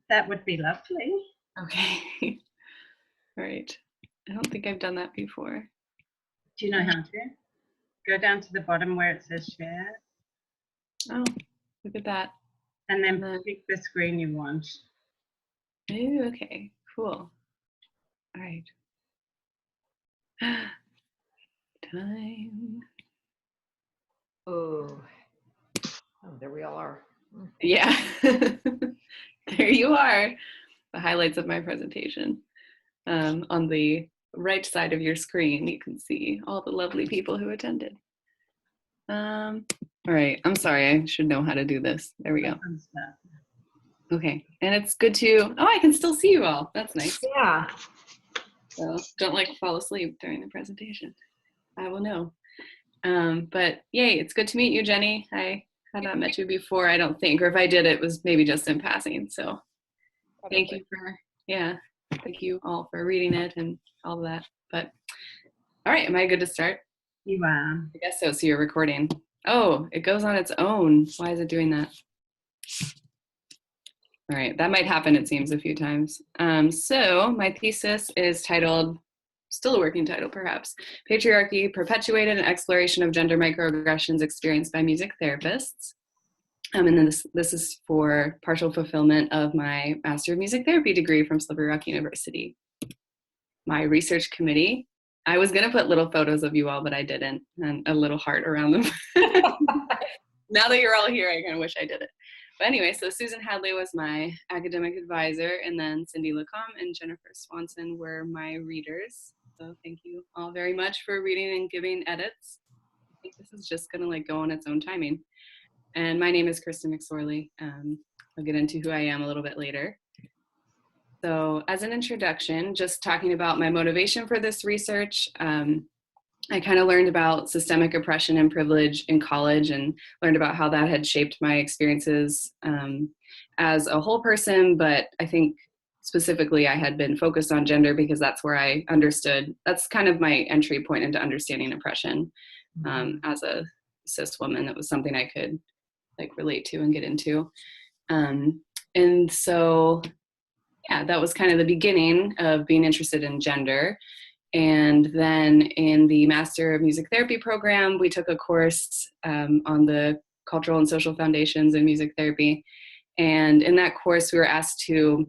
That would be lovely. Okay. All right. I don't think I've done that before. Do you know how to? Go down to the bottom where it says share. Oh, look at that. And then pick the screen you want. Ooh, okay, cool. All right. Time. Oh, there we all are. Yeah. There you are. The highlights of my presentation. On the right side of your screen, you can see all the lovely people who attended. All right, I'm sorry, I should know how to do this. There we go. Okay, and it's good to, oh, I can still see you all. That's nice. Yeah. So don't fall asleep during the presentation. I will know. But yay, it's good to meet you, Jenny. I had not met you before, I don't think, or if I did, it was maybe just in passing. So thank you thank you all for reading it and all of that. But all right, am I good to start? You are. I guess so. So you're recording. Oh, it goes on its own. Why is it doing that? All right, that might happen, it seems, a few times. So my thesis is titled, still a working title perhaps, Patriarchy, Perpetuated and Exploration of Gender Microaggressions Experienced by Music Therapists. And then this is for partial fulfillment of my Master of Music Therapy degree from Slippery Rock University. My research committee, I was gonna put little photos of you all, but I didn't, and a little heart around them. Now that you're all here, I kind of wish I did it. But anyway, so Susan Hadley was my academic advisor, and then Cindy Lacombe and Jennifer Swanson were my readers. So thank you all very much for reading and giving edits. I think this is just gonna go on its own timing. And my name is Kristen McSorley. I'll get into who I am a little bit later. So as an introduction, just talking about my motivation for this research, I kind of learned about systemic oppression and privilege in college and learned about how that had shaped my experiences as a whole person, but I think specifically I had been focused on gender because that's where I understood, that's kind of my entry point into understanding oppression as a cis woman. That was something I could relate to and get into. And so, yeah, that was kind of the beginning of being interested in gender. And then in the Master of Music Therapy program, we took a course on the cultural and social foundations in music therapy. And in that course, we were asked to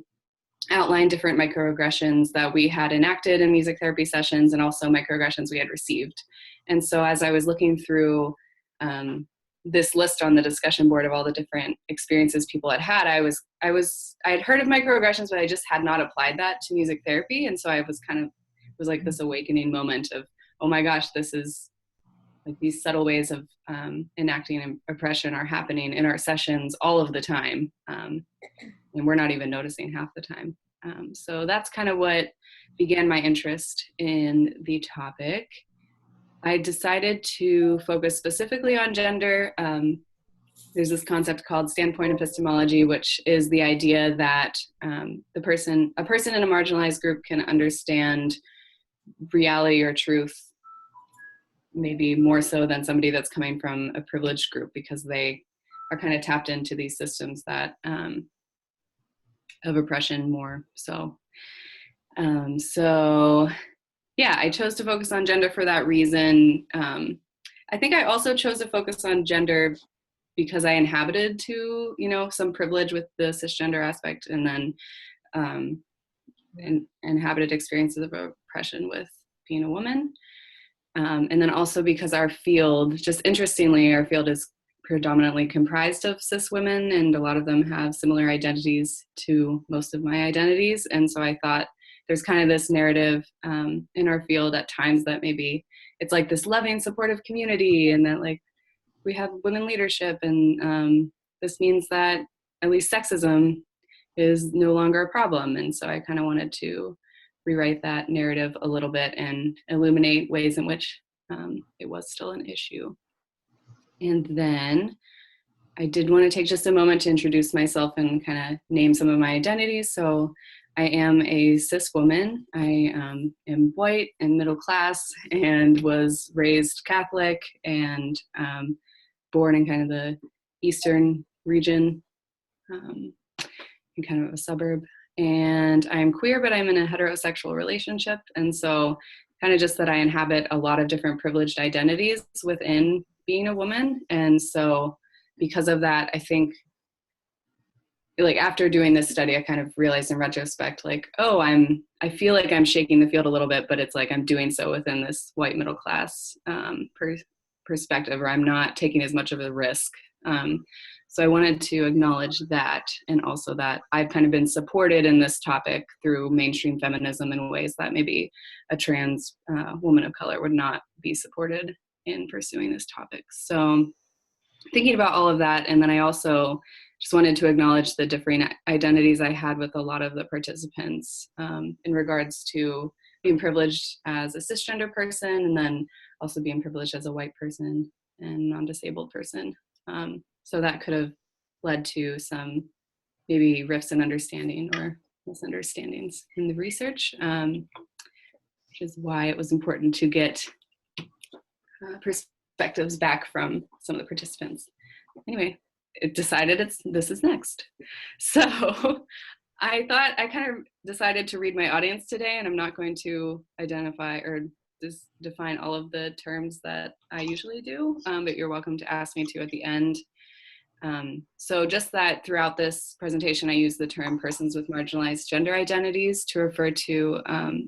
outline different microaggressions that we had enacted in music therapy sessions and also microaggressions we had received. And so as I was looking through this list on the discussion board of all the different experiences people had I had heard of microaggressions, but I just had not applied that to music therapy. And so I was like this awakening moment of, oh my gosh, this is these subtle ways of enacting oppression are happening in our sessions all of the time. And we're not even noticing half the time. So that's kind of what began my interest in the topic. I decided to focus specifically on gender. There's this concept called standpoint epistemology, which is the idea that a person in a marginalized group can understand reality or truth maybe more so than somebody that's coming from a privileged group, because they are kind of tapped into these systems that of oppression more so. Yeah, I chose to focus on gender for that reason. I think I also chose to focus on gender because I inhabited some privilege with the cisgender aspect, and then inhabited experiences of oppression with being a woman. And then also because our field, just interestingly, our field is predominantly comprised of cis women, and a lot of them have similar identities to most of my identities. And so I thought there's kind of this narrative in our field at times that maybe it's like this loving, supportive community, and that we have women leadership, and this means that at least sexism is no longer a problem. And so I kind of wanted to rewrite that narrative a little bit and illuminate ways in which it was still an issue. And then I did want to take just a moment to introduce myself and kind of name some of my identities. So I am a cis woman. I am white and middle class and was raised Catholic and born in kind of the Eastern region. in kind of a suburb. And I'm queer, but I'm in a heterosexual relationship. And so kind of just that I inhabit a lot of different privileged identities within being a woman. And so because of that, I think like after doing this study, I kind of realized in retrospect, like, oh, I feel like I'm shaking the field a little bit, but it's like I'm doing so within this white middle class perspective, or I'm not taking as much of a risk. So I wanted to acknowledge that, and also that I've kind of been supported in this topic through mainstream feminism in ways that maybe a trans woman of color would not be supported in pursuing this topic. So thinking about all of that, and then I also just wanted to acknowledge the differing identities I had with a lot of the participants in regards to being privileged as a cisgender person, and then also being privileged as a white person and non-disabled person. So that could have led to some maybe rifts in understanding or misunderstandings in the research, which is why it was important to get perspectives back from some of the participants. Anyway, it decided this is next. So I thought I kind of decided to read my audience today, and I'm not going to identify or just define all of the terms that I usually do, but you're welcome to ask me to at the end. So just that throughout this presentation, I use the term persons with marginalized gender identities to refer to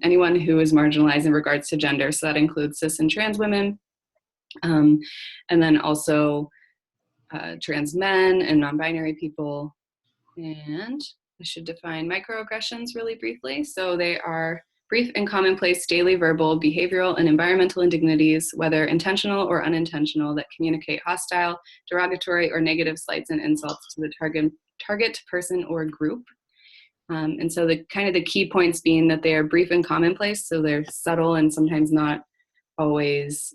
anyone who is marginalized in regards to gender. So that includes cis and trans women, and then also trans men and non-binary people. And I should define microaggressions really briefly. So they are brief and commonplace daily verbal, behavioral, and environmental indignities, whether intentional or unintentional, that communicate hostile, derogatory, or negative slights and insults to the target person or group. And so the kind of the key points being that they are brief and commonplace, so they're subtle and sometimes not always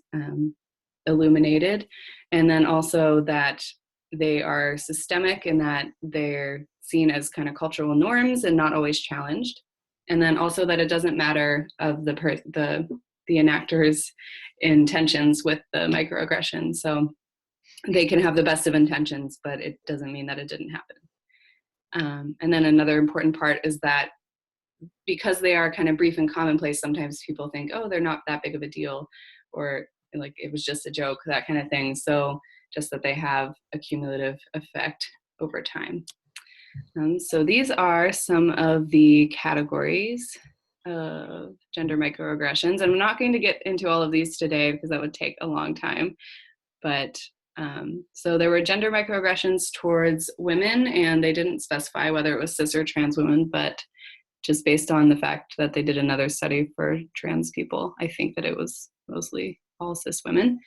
illuminated. And then also that they are systemic in that they're seen as kind of cultural norms and not always challenged. And then also that it doesn't matter of the enactor's intentions with the microaggression. So they can have the best of intentions, but it doesn't mean that it didn't happen. And then another important part is that because they are kind of brief and commonplace, sometimes people think, oh, they're not that big of a deal, or like it was just a joke, that kind of thing. So just that they have a cumulative effect over time. So these are some of the categories of gender microaggressions. I'm not going to get into all of these today because that would take a long time. But so there were gender microaggressions towards women, and they didn't specify whether it was cis or trans women, but just based on the fact that they did another study for trans people, I think that it was mostly all cis women.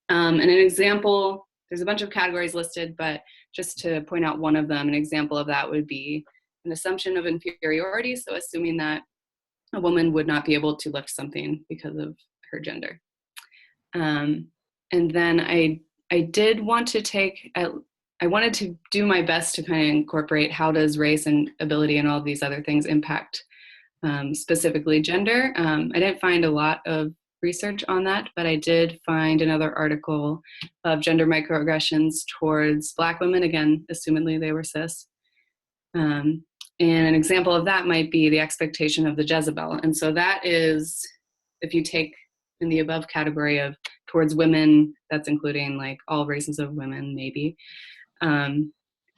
And an example, there's a bunch of categories listed, but just to point out one of them, an example of that would be an assumption of inferiority. So assuming that a woman would not be able to lift something because of her gender. And then I did want to I wanted to do my best to kind of incorporate how does race and ability and all of these other things impact specifically gender. I didn't find a lot of research on that, but I did find another article of gender microaggressions towards Black women, again, assumedly they were cis. And an example of that might be the expectation of the Jezebel. And so that is, if you take in the above category of towards women, that's including like all races of women, maybe.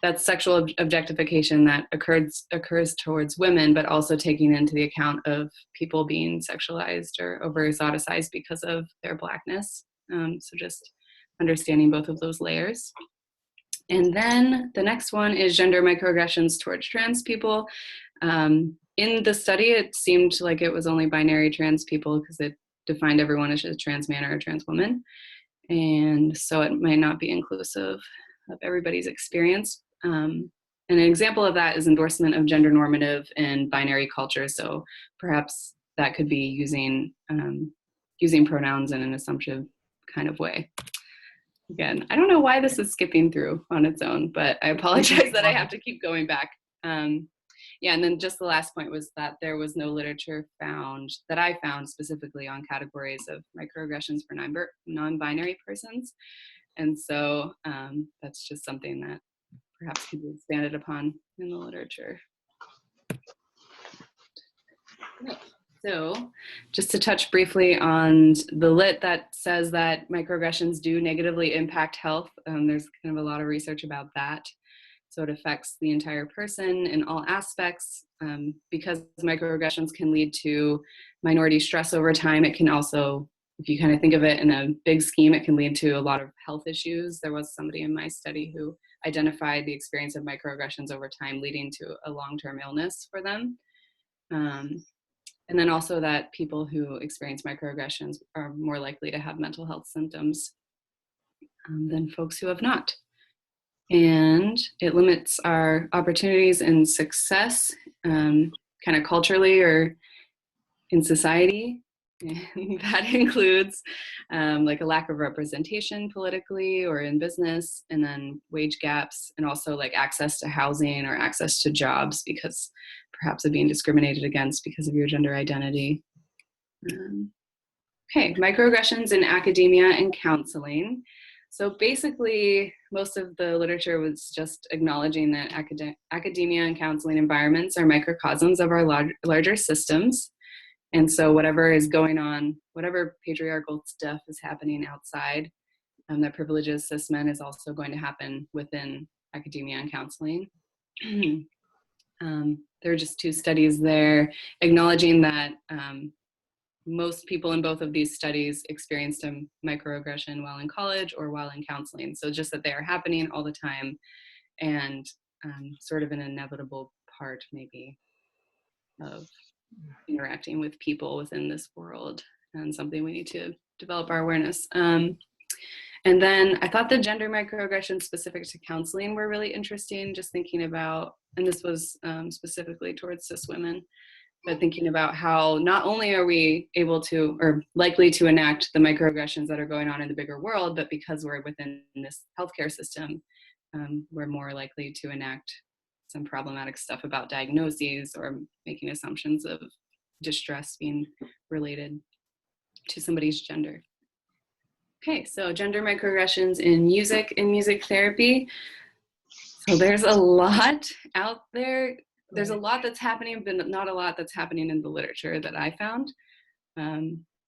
That's sexual objectification that occurs towards women, but also taking into the account of people being sexualized or over-exoticized because of their Blackness. So just understanding both of those layers. And then the next one is gender microaggressions towards trans people. In the study, it seemed like it was only binary trans people because it defined everyone as a trans man or a trans woman. And so it might not be inclusive of everybody's experience. And an example of that is endorsement of gender normative and binary culture. So perhaps that could be using pronouns in an assumptive kind of way. Again, I don't know why this is skipping through on its own, but I apologize that I have to keep going back. Yeah, and then just the last point was that there was no literature that I found specifically on categories of microaggressions for non-binary persons. And so that's just something that perhaps could be expanded upon in the literature. So just to touch briefly on the lit that says that microaggressions do negatively impact health, there's kind of a lot of research about that. So it affects the entire person in all aspects. Because microaggressions can lead to minority stress over time, it can also, if you kind of think of it in a big scheme, it can lead to a lot of health issues. There was somebody in my study who identified the experience of microaggressions over time leading to a long-term illness for them. And then also that people who experience microaggressions are more likely to have mental health symptoms than folks who have not. And it limits our opportunities and success kind of culturally or in society. And that includes like a lack of representation politically or in business, and then wage gaps, and also like access to housing or access to jobs because perhaps of being discriminated against because of your gender identity. Okay, microaggressions in academia and counseling. So basically, most of the literature was just acknowledging that academia and counseling environments are microcosms of our larger systems. And so whatever is going on, whatever patriarchal stuff is happening outside that privileges cis men is also going to happen within academia and counseling. There are just two studies there acknowledging that most people in both of these studies experienced a microaggression while in college or while in counseling. So just that they are happening all the time and sort of an inevitable part maybe of interacting with people within this world, and something we need to develop our awareness. And then I thought the gender microaggressions specific to counseling were really interesting, just thinking about, and this was specifically towards cis women, but thinking about how not only are we able to or likely to enact the microaggressions that are going on in the bigger world, but because we're within this healthcare system, we're more likely to enact some problematic stuff about diagnoses or making assumptions of distress being related to somebody's gender. Okay, so gender microaggressions in music therapy. So there's a lot out there. There's a lot that's happening, but not a lot that's happening in the literature that I found.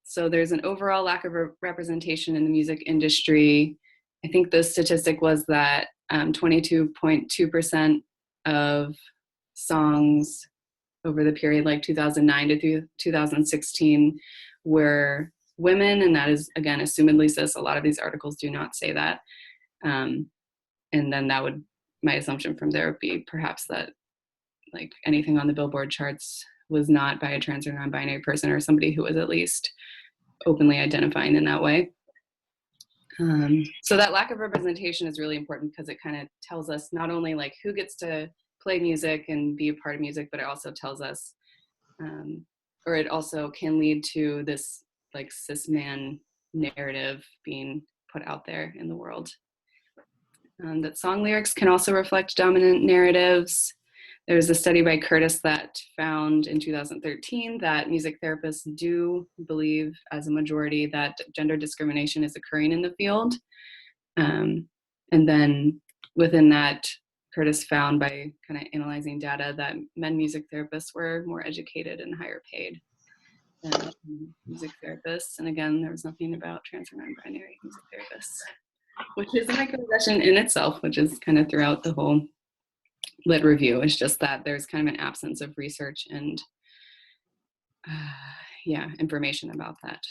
So there's an overall lack of representation in the music industry. I think the statistic was that 22.2% of songs over the period like 2009 to 2016 were women, and that is, again, assumedly cis. A lot of these articles do not say that. And then that would, my assumption from there would be perhaps that like anything on the Billboard charts was not by a trans or non-binary person or somebody who was at least openly identifying in that way. So that lack of representation is really important because it kind of tells us not only like who gets to play music and be a part of music, but it also tells us, or it also can lead to this like cis man narrative being put out there in the world. That song lyrics can also reflect dominant narratives. There was a study by Curtis that found in 2013 that music therapists do believe as a majority that gender discrimination is occurring in the field. And then within that, Curtis found by kind of analyzing data that men music therapists were more educated and higher paid than music therapists. And again, there was nothing about trans or non-binary music therapists, which is a microaggression in itself, which is kind of throughout the whole lit review. It's just that there's kind of an absence of research and information about that.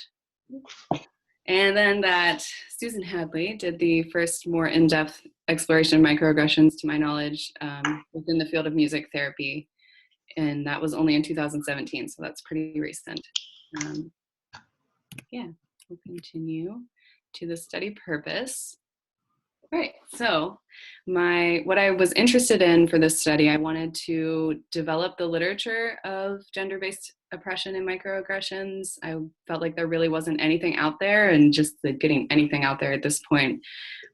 And then that Susan Hadley did the first more in-depth exploration of microaggressions, to my knowledge, within the field of music therapy. And that was only in 2017, so that's pretty recent. We'll continue to the study purpose. All right, so what I was interested in for this study, I wanted to develop the literature of gender-based oppression and microaggressions. I felt like there really wasn't anything out there, and just getting anything out there at this point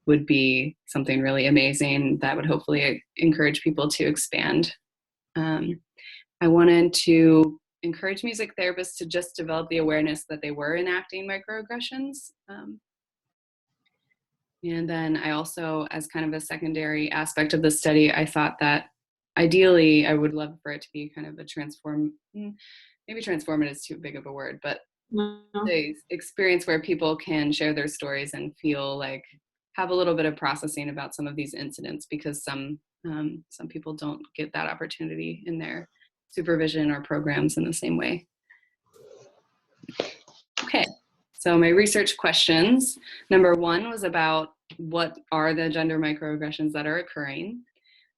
would be something really amazing that would hopefully encourage people to expand. I wanted to encourage music therapists to just develop the awareness that they were enacting microaggressions. And then I also, as kind of a secondary aspect of the study, I thought that ideally I would love for it to be kind of a maybe transformative is too big of a word, but No. the experience where people can share their stories and feel like have a little bit of processing about some of these incidents, because some people don't get that opportunity in their supervision or programs in the same way. Okay, so my research questions. Number 1 was about what are the gender microaggressions that are occurring.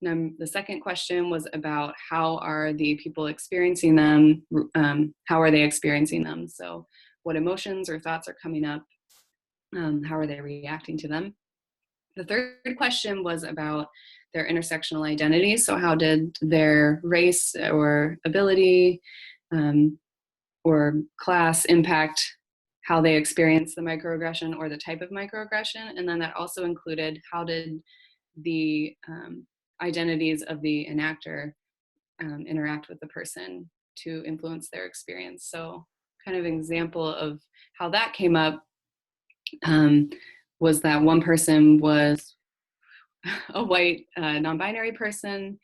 The second question was about how are the people experiencing them, how are they experiencing them? So what emotions or thoughts are coming up? How are they reacting to them? The third question was about their intersectional identity. So how did their race or ability or class impact how they experience the microaggression or the type of microaggression? And then that also included how did the identities of the enactor interact with the person to influence their experience. So kind of an example of how that came up was that one person was a white non-binary person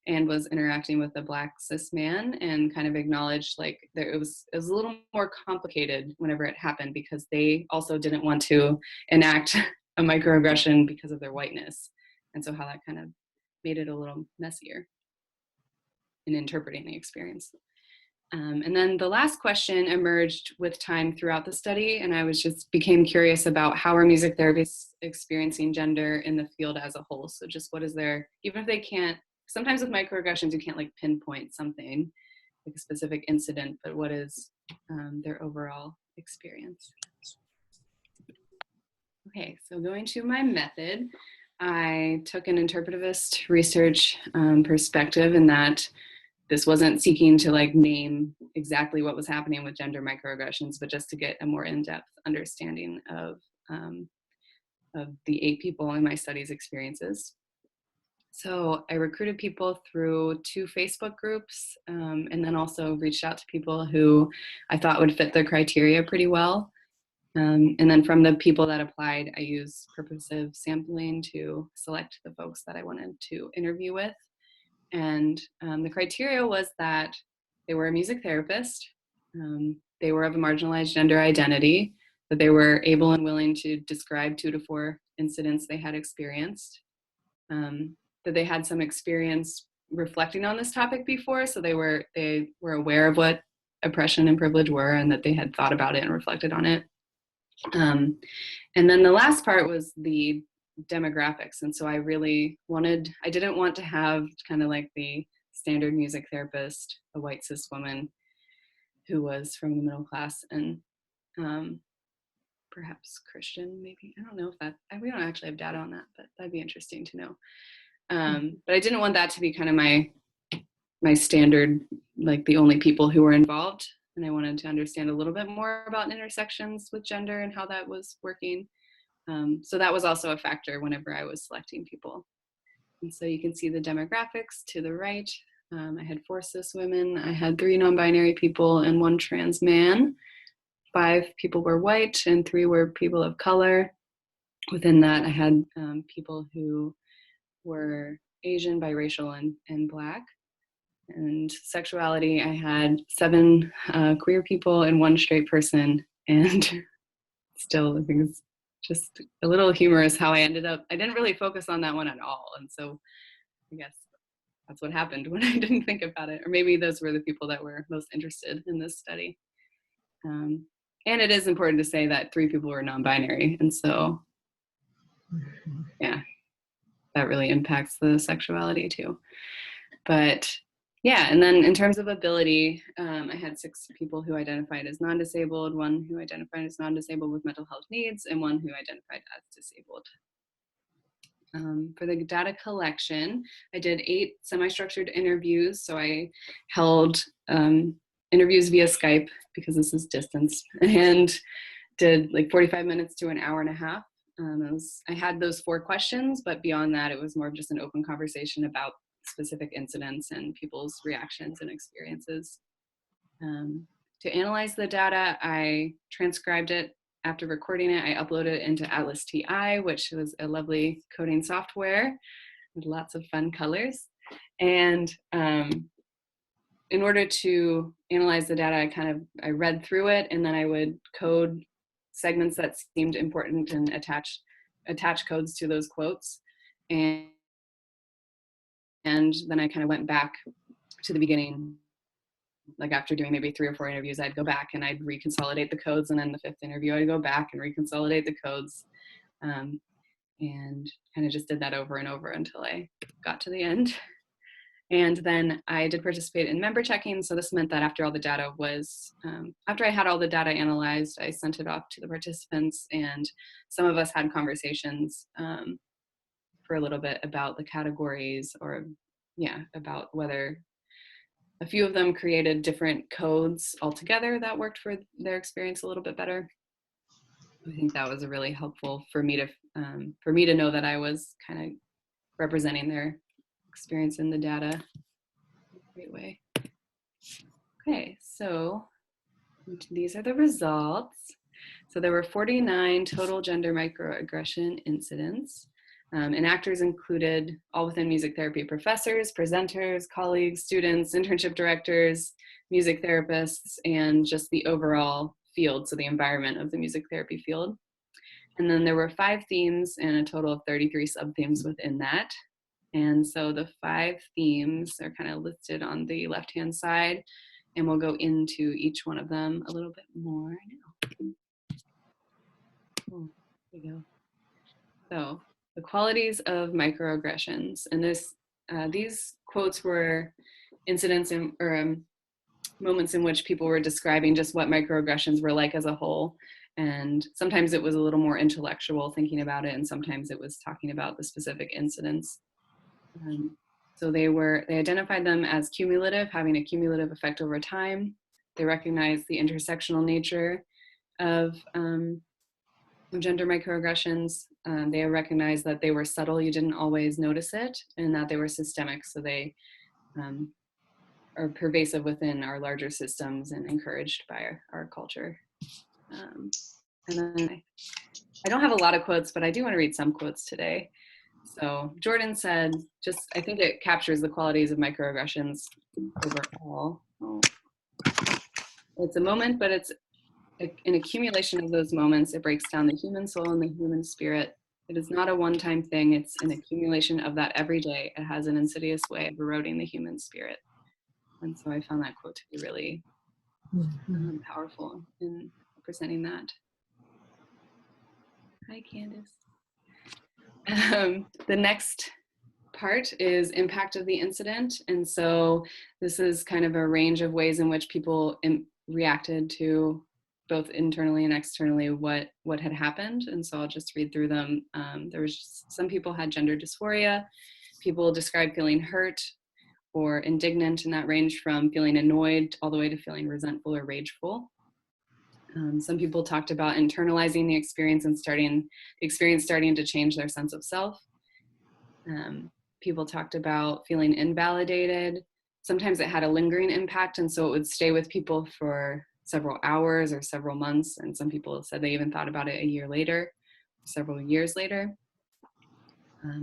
and was interacting with a Black cis man, and kind of acknowledged like it was a little more complicated whenever it happened, because they also didn't want to enact a microaggression because of their whiteness. And so how that kind of made it a little messier in interpreting the experience. And then the last question emerged with time throughout the study, and I became curious about how are music therapists experiencing gender in the field as a whole. So just what is their, even if they can't, sometimes with microaggressions you can't like pinpoint something, like a specific incident, but what is their overall experience? Okay, so going to my method, I took an interpretivist research perspective in that this wasn't seeking to like name exactly what was happening with gender microaggressions, but just to get a more in-depth understanding of the 8 people in my study's experiences. So I recruited people through 2 Facebook groups, and then also reached out to people who I thought would fit the criteria pretty well. And then from the people that applied, I used purposive sampling to select the folks that I wanted to interview with. And the criteria was that they were a music therapist, they were of a marginalized gender identity, that they were able and willing to describe 2 to 4 incidents they had experienced, that they had some experience reflecting on this topic before, so they were aware of what oppression and privilege were, and that they had thought about it and reflected on it. And then the last part was the demographics. And so I didn't want to have kind of like the standard music therapist, a white cis woman who was from the middle class, and perhaps Christian, maybe. I don't know if we don't actually have data on that, but that'd be interesting to know. But I didn't want that to be kind of my standard, like the only people who were involved. And I wanted to understand a little bit more about intersections with gender and how that was working. So that was also a factor whenever I was selecting people. And so you can see the demographics to the right. I had 4 cis women, I had 3 non-binary people, and 1 trans man. 5 people were white, and 3 were people of color. Within that, I had people who were Asian, biracial, and Black. And sexuality, I had 7 queer people and 1 straight person. And still, I think it's just a little humorous how I didn't really focus on that one at all. And so I guess that's what happened when I didn't think about it. Or maybe those were the people that were most interested in this study. And it is important to say that 3 people were non-binary. And so, yeah, that really impacts the sexuality too. But yeah, and then in terms of ability, I had 6 people who identified as non-disabled, 1 who identified as non-disabled with mental health needs, and 1 who identified as disabled. For the data collection, I did 8 semi-structured interviews. So I held interviews via Skype, because this is distance, and did like 45 minutes to an hour and a half. I had those 4 questions, but beyond that, it was more of just an open conversation about specific incidents and people's reactions and experiences. To analyze the data, I transcribed it. After recording it, I uploaded it into Atlas TI, which was a lovely coding software with lots of fun colors. And in order to analyze the data, I read through it, and then I would code segments that seemed important and attach codes to those quotes. And then I kind of went back to the beginning. Like after doing maybe 3 or 4 interviews, I'd go back and I'd reconsolidate the codes. And then the 5th interview, I'd go back and reconsolidate the codes. And kind of just did that over and over until I got to the end. And then I did participate in member checking. So this meant that after all the data was, after I had all the data analyzed, I sent it off to the participants, and some of us had conversations for a little bit about the categories, or about whether a few of them created different codes altogether that worked for their experience a little bit better. I think that was really helpful for me to know that I was kind of representing their experience in the data in a great way. Okay, so these are the results. So there were 49 total gender microaggression incidents. And actors included all within music therapy: professors, presenters, colleagues, students, internship directors, music therapists, and just the overall field, so the environment of the music therapy field. And then there were 5 themes and a total of 33 sub-themes within that. And so the 5 themes are kind of listed on the left-hand side, and we'll go into each one of them a little bit more now. Oh, there we go. So the qualities of microaggressions, and these quotes were incidents or moments in which people were describing just what microaggressions were like as a whole. And sometimes it was a little more intellectual thinking about it, and sometimes it was talking about the specific incidents. So they identified them as cumulative, having a cumulative effect over time. They recognized the intersectional nature of gender microaggressions. They recognized that they were subtle, you didn't always notice it, and that they were systemic, so they are pervasive within our larger systems and encouraged by our culture. And then I don't have a lot of quotes, but I do want to read some quotes today. So Jordan said, I think it captures the qualities of microaggressions overall. Oh. It's a moment, but it's an accumulation of those moments. It breaks down the human soul and the human spirit. It is not a one-time thing. It's an accumulation of that every day. It has an insidious way of eroding the human spirit. And so I found that quote to be really powerful in presenting that. Hi, Candace. The next part is impact of the incident. And so this is kind of a range of ways in which people reacted to both internally and externally what had happened. And so I'll just read through them. Some people had gender dysphoria. People described feeling hurt or indignant, and that ranged from feeling annoyed all the way to feeling resentful or rageful. Some people talked about internalizing the experience and starting to change their sense of self. People talked about feeling invalidated. Sometimes it had a lingering impact, and so it would stay with people for several hours or several months. And some people said they even thought about it a year later, several years later.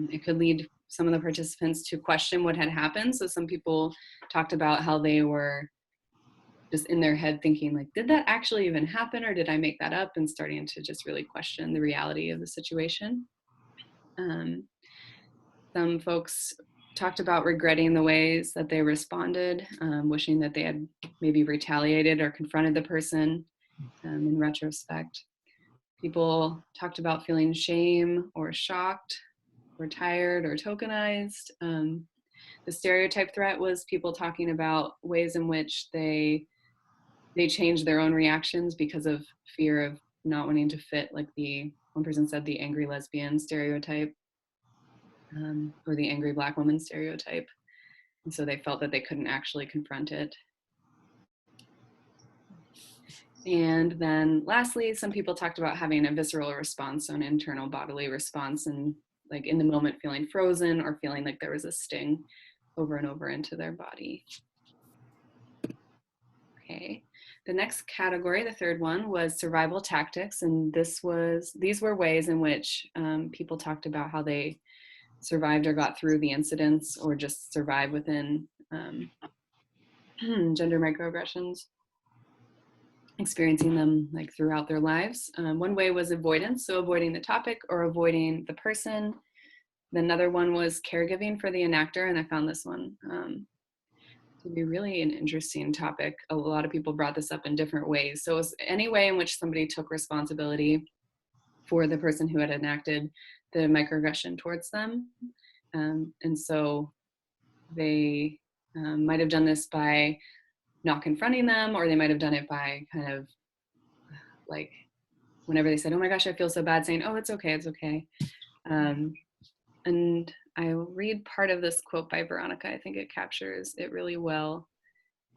It could lead some of the participants to question what had happened. So some people talked about how they were just in their head thinking like, did that actually even happen, or did I make that up? And starting to just really question the reality of the situation. Some folks talked about regretting the ways that they responded, wishing that they had maybe retaliated or confronted the person in retrospect. People talked about feeling shame or shocked or tired or tokenized. The stereotype threat was people talking about ways in which they changed their own reactions because of fear of not wanting to fit, like one person said, the angry lesbian stereotype, or the angry Black woman stereotype. And so they felt that they couldn't actually confront it. And then lastly, some people talked about having a visceral response, so an internal bodily response, and like in the moment feeling frozen or feeling like there was a sting over and over into their body. Okay, the next category, the third one, was survival tactics. And these were ways in which people talked about how they survived or got through the incidents, or just survived within gender microaggressions, experiencing them like throughout their lives. One way was avoidance, so avoiding the topic or avoiding the person. Another one was caregiving for the enactor, and I found this one to be really an interesting topic. A lot of people brought this up in different ways. So it was any way in which somebody took responsibility for the person who had enacted the microaggression towards them. And so they might have done this by not confronting them, or they might have done it by kind of like, whenever they said, oh my gosh, I feel so bad, saying, oh, it's okay, it's okay. And I'll read part of this quote by Veronica. I think it captures it really well.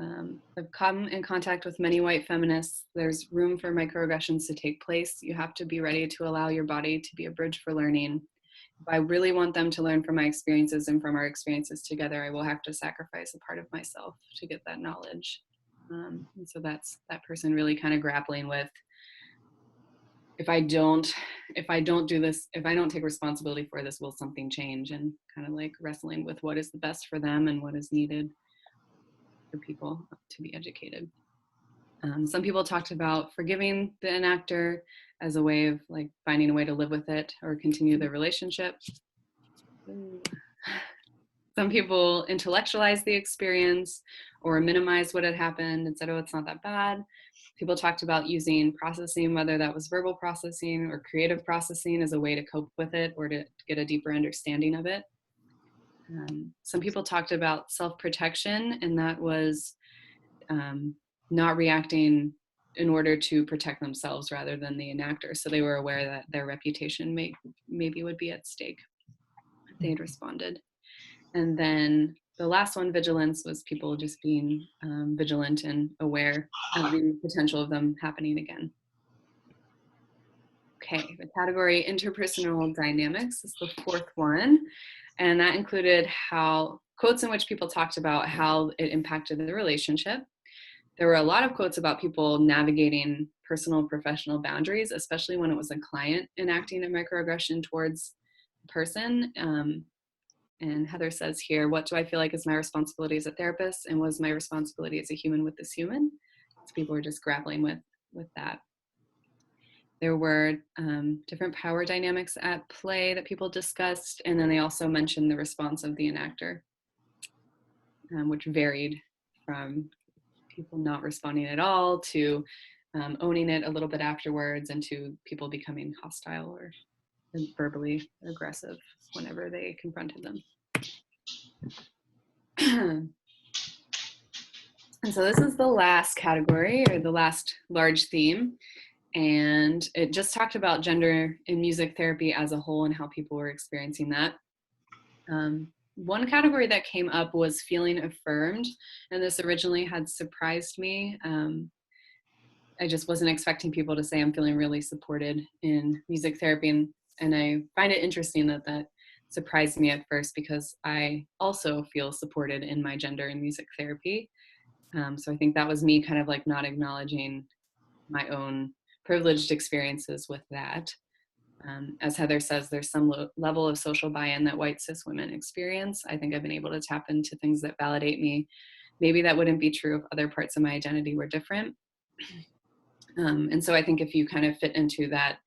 I've come in contact with many white feminists. There's room for microaggressions to take place. You have to be ready to allow your body to be a bridge for learning. If I really want them to learn from my experiences and from our experiences together, I will have to sacrifice a part of myself to get that knowledge. And so that's that person really kind of grappling with, if I don't do this, if I don't take responsibility for this, will something change? And kind of like wrestling with what is the best for them and what is needed for people to be educated. Some people talked about forgiving the enactor as a way of like finding a way to live with it or continue the relationship. Some people intellectualized the experience or minimized what had happened and said, oh, it's not that bad. People talked about using processing, whether that was verbal processing or creative processing, as a way to cope with it or to get a deeper understanding of it. Some people talked about self-protection, and that was not reacting in order to protect themselves rather than the enactor. So they were aware that their reputation maybe would be at stake if they had responded. And then the last one, vigilance, was people just being vigilant and aware of the potential of them happening again. Okay, the category interpersonal dynamics is the fourth one. And that included how quotes in which people talked about how it impacted the relationship. There were a lot of quotes about people navigating personal and professional boundaries, especially when it was a client enacting a microaggression towards a person. And Heather says here, what do I feel like is my responsibility as a therapist, and was my responsibility as a human with this human? So people were just grappling with that. There were different power dynamics at play that people discussed, and then they also mentioned the response of the enactor, which varied from people not responding at all to owning it a little bit afterwards, and to people becoming hostile or verbally aggressive whenever they confronted them. And so this is the last category, or the last large theme, and it just talked about gender in music therapy as a whole and how people were experiencing that. One category that came up was feeling affirmed, and this originally had surprised me. I just wasn't expecting people to say, I'm feeling really supported in music therapy, and I find it interesting that that surprised me at first, because I also feel supported in my gender in music therapy. So I think that was me kind of like not acknowledging my own privileged experiences with that. As Heather says, there's some level of social buy-in that white cis women experience. I think I've been able to tap into things that validate me. Maybe that wouldn't be true if other parts of my identity were different. And so I think if you kind of fit into that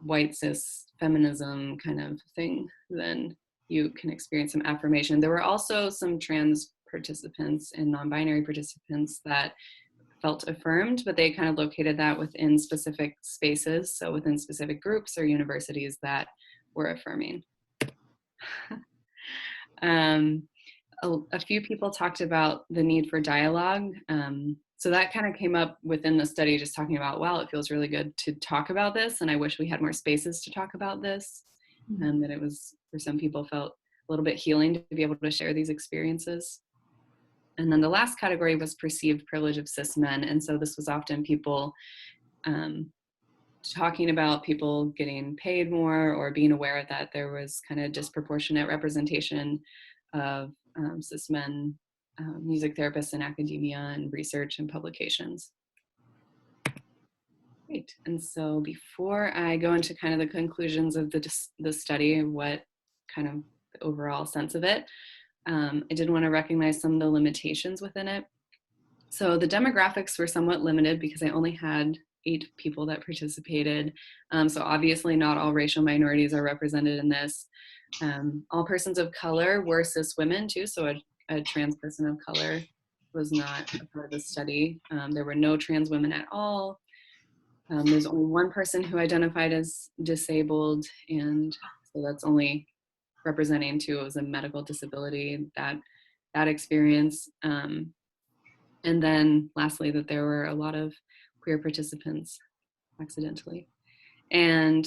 white cis feminism kind of thing, then you can experience some affirmation. There were also some trans participants and non-binary participants that felt affirmed, but they kind of located that within specific spaces, so within specific groups or universities that were affirming. A few people talked about the need for dialogue. So that kind of came up within the study, just talking about, wow, it feels really good to talk about this, and I wish we had more spaces to talk about this, and that it was, for some people, felt a little bit healing to be able to share these experiences. And then the last category was perceived privilege of cis men. And so this was often people talking about people getting paid more, or being aware that there was kind of disproportionate representation of cis men music therapists in academia and research and publications. Great. And so before I go into kind of the conclusions of the study, what kind of the overall sense of it, I did want to recognize some of the limitations within it. So the demographics were somewhat limited because I only had 8 people that participated. So obviously not all racial minorities are represented in this. All persons of color were cis women too, so a trans person of color was not a part of the study. There were no trans women at all. There's only one person who identified as disabled, and so that's only representing too. It was a medical disability, that experience. And then lastly, that there were a lot of queer participants accidentally. And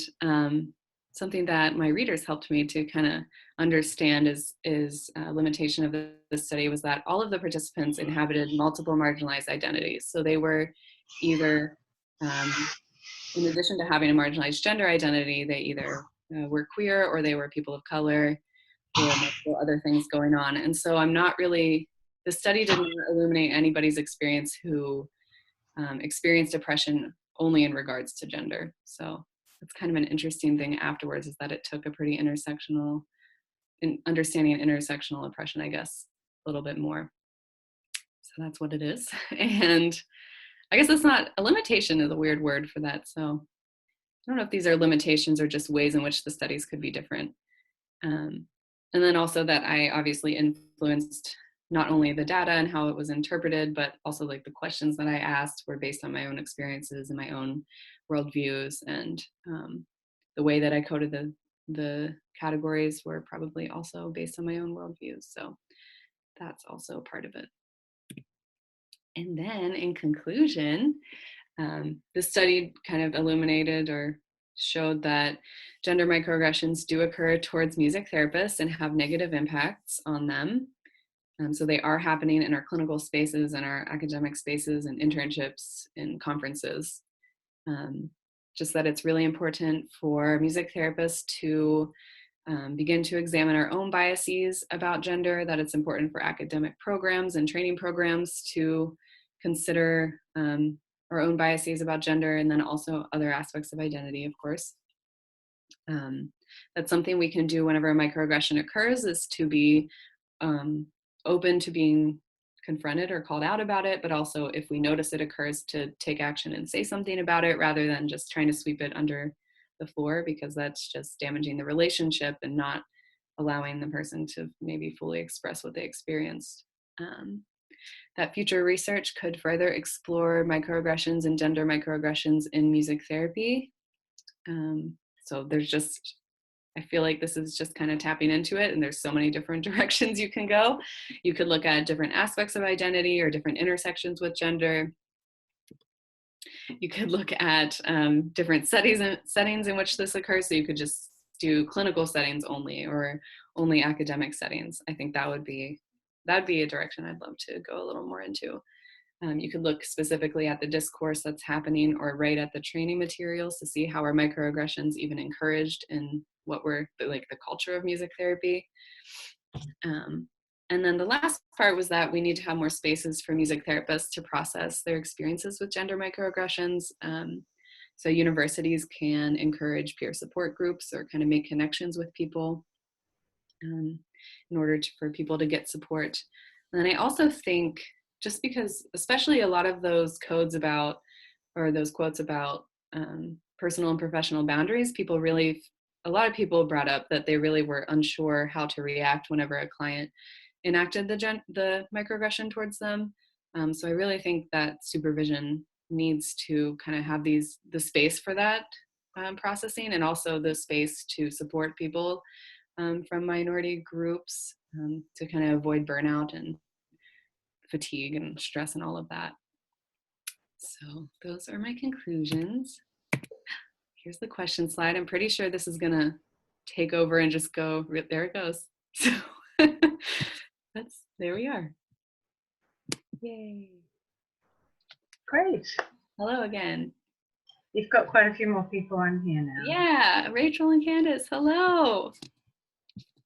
something that my readers helped me to kind of understand is a limitation of the study was that all of the participants inhabited multiple marginalized identities. So they were either, in addition to having a marginalized gender identity, they either were queer or they were people of color or multiple other things going on. And so the study didn't illuminate anybody's experience who experienced oppression only in regards to gender. So that's kind of an interesting thing afterwards, is that it took a pretty understanding intersectional oppression, I guess, a little bit more. So that's what it is. And I guess it's not a limitation, is a weird word for that. So I don't know if these are limitations or just ways in which the studies could be different. And then also that I obviously influenced not only the data and how it was interpreted, but also like the questions that I asked were based on my own experiences and my own worldviews, and the way that I coded the categories were probably also based on my own worldviews. So that's also part of it. And then in conclusion, the study kind of illuminated or showed that gender microaggressions do occur towards music therapists and have negative impacts on them. So they are happening in our clinical spaces and our academic spaces and internships and conferences. Just that it's really important for music therapists to begin to examine our own biases about gender, that it's important for academic programs and training programs to consider our own biases about gender, and then also other aspects of identity, of course. That's something we can do whenever a microaggression occurs, is to be open to being confronted or called out about it, but also if we notice it occurs, to take action and say something about it rather than just trying to sweep it under the floor, because that's just damaging the relationship and not allowing the person to maybe fully express what they experienced. That future research could further explore microaggressions and gender microaggressions in music therapy. So I feel like this is just kind of tapping into it, and there's so many different directions you can go. You could look at different aspects of identity or different intersections with gender. You could look at different settings in which this occurs. So you could just do clinical settings only, or only academic settings. I think that'd be a direction I'd love to go a little more into. You could look specifically at the discourse that's happening, or right at the training materials, to see how are microaggressions even encouraged in what we're like the culture of music therapy. And then the last part was that we need to have more spaces for music therapists to process their experiences with gender microaggressions. So universities can encourage peer support groups or kind of make connections with people in order for people to get support. And then I also think, just because especially a lot of those codes about, or those quotes about personal and professional boundaries, a lot of people brought up that they really were unsure how to react whenever a client enacted the microaggression towards them. So I really think that supervision needs to kind of have the space for that processing, and also the space to support people from minority groups to kind of avoid burnout and fatigue and stress and all of that. So those are my conclusions. Here's the question slide. I'm pretty sure this is gonna take over and just go, there it goes. So there we are. Yay. Great. Hello again. You've got quite a few more people on here now. Yeah, Rachel and Candace, hello.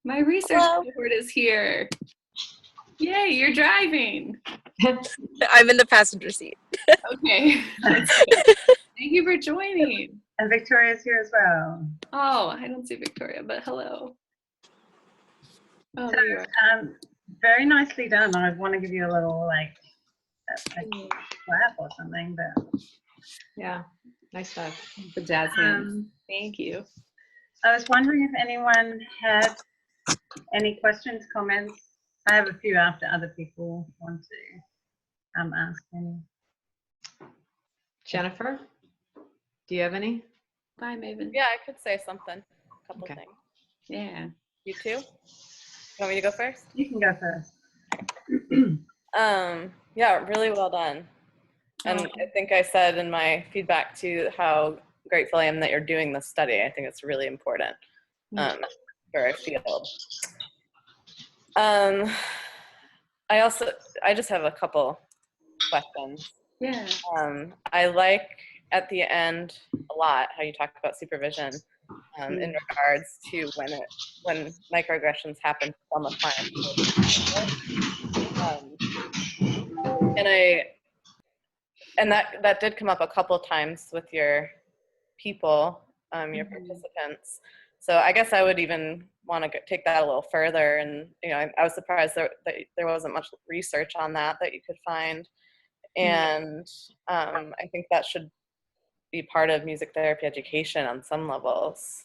My research cohort is here. Yay, you're driving. I'm in the passenger seat. Okay. Thank you for joining. And Victoria's here as well. Oh, I don't see Victoria, but hello. Oh, So, there you are. very nicely done. I want to give you a little a clap or something, but Yeah, nice stuff. The jazz hands. Thank you. I was wondering if anyone had any questions, comments. I have a few after other people want to ask any. Jennifer, do you have any? Bye, Maven. Yeah, I could say something. A couple Okay. things. Yeah. You too? You want me to go first? You can go first. Yeah, really well done. And I think I said in my feedback too how grateful I am that you're doing this study. I think it's really important for our field. I just have a couple questions. Yeah. I like at the end a lot how you talk about supervision in regards to when microaggressions happen from a client. And that did come up a couple times with your people, your participants. So I guess I would even want to take that a little further. And I was surprised that there wasn't much research on that you could find. And I think that should be part of music therapy education on some levels,